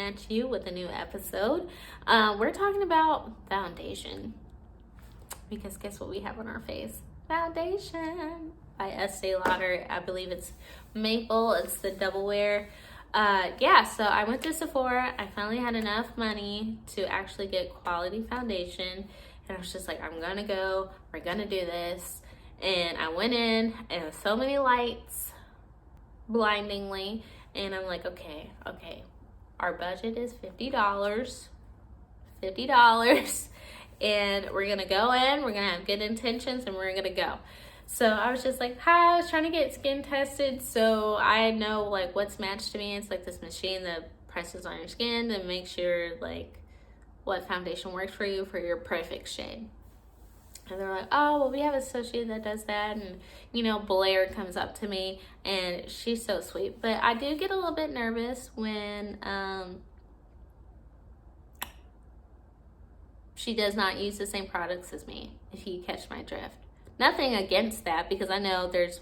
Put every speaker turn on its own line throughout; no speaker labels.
at you with a new episode. We're talking about foundation, because guess what we have on our face? Foundation by Estee Lauder. I believe it's maple. It's the double wear. So I went to Sephora. I finally had enough money to actually get quality foundation, and I was just like, I'm gonna go, we're gonna do this. And I went in, and there was so many lights, blindingly, and I'm like, okay, our budget is $50, and we're gonna go in, we're gonna have good intentions, and we're gonna go. So I was just like, hi, I was trying to get skin tested, so I know like what's matched to me. It's like this machine that presses on your skin to make sure like what foundation works for you for your perfect shade. And they're like, oh, well, we have an associate that does that. And, Blair comes up to me, and she's so sweet. But I do get a little bit nervous when she does not use the same products as me, if you catch my drift. Nothing against that, because I know there's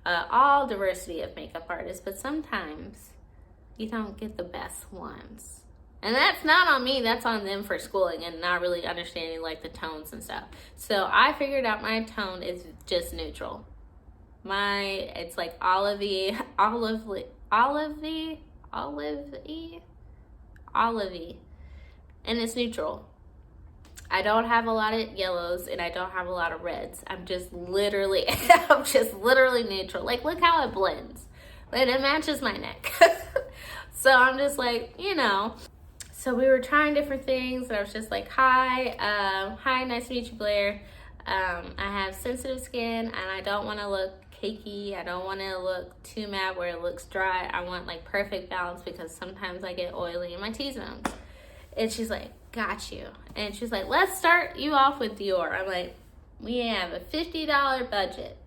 all diversity of makeup artists, but sometimes you don't get the best ones. And that's not on me, that's on them for schooling and not really understanding like the tones and stuff. So I figured out my tone is just neutral. It's like olivey, and it's neutral. I don't have a lot of yellows and I don't have a lot of reds. I'm just literally neutral. Like, look how it blends. Like, it matches my neck. So I'm just like, So we were trying different things, and I was just like, hi, nice to meet you, Blair. I have sensitive skin, and I don't want to look cakey. I don't want to look too matte where it looks dry. I want like perfect balance, because sometimes I get oily in my T-zones. And she's like, got you. And she's like, let's start you off with Dior. I'm like, we have a $50 budget.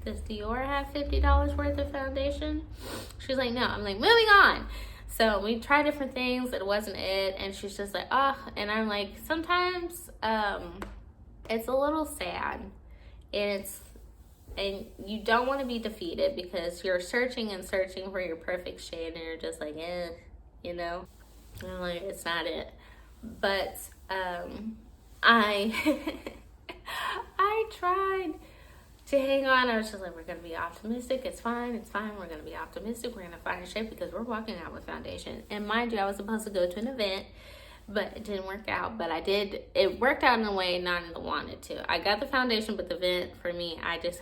Does Dior have $50 worth of foundation? She's like, no. I'm like, moving on. So we tried different things. It wasn't it. And she's just like, oh. And I'm like, sometimes it's a little sad. And you don't want to be defeated, because you're searching and searching for your perfect shade, and you're just like, And I'm like, it's not it. But I tried to hang on. I was just like, we're going to be optimistic. It's fine. We're going to be optimistic. We're going to find a shape, because we're walking out with foundation. And mind you, I was supposed to go to an event, but it didn't work out. But it worked out in a way not in the wanted to. I got the foundation, but the event, for me, I just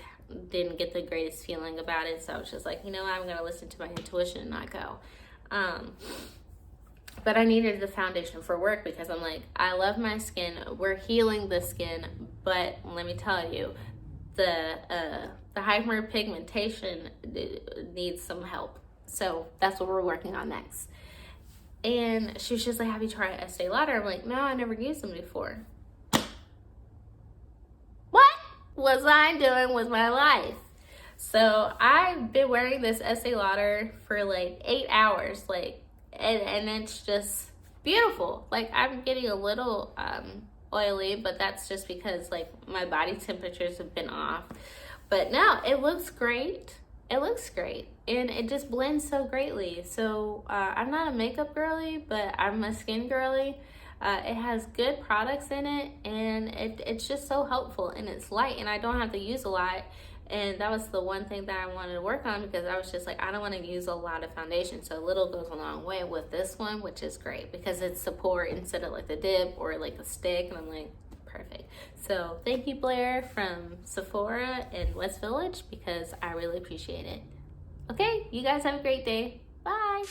didn't get the greatest feeling about it. So I was just like, I'm going to listen to my intuition and not go. But I needed the foundation for work, because I'm like, I love my skin. We're healing the skin, but let me tell you, the hyperpigmentation needs some help. So that's what we're working on next. And she was just like, have you tried Estee Lauder? I'm like, no, I never used them before. What was I doing with my life? So I've been wearing this Estee Lauder for like 8 hours, and it's just beautiful. Like, I'm getting a little oily, but that's just because like my body temperatures have been off. But no, it looks great. And it just blends so greatly. So I'm not a makeup girly, but I'm a skin girly. It has good products in it, and it's just so helpful, and it's light, and I don't have to use a lot. And that was the one thing that I wanted to work on, because I was just like, I don't want to use a lot of foundation. So little goes a long way with this one, which is great, because it's support instead of like the dip or like a stick. And I'm like, perfect. So thank you, Blair from Sephora in West Village, because I really appreciate it. Okay, you guys have a great day. Bye.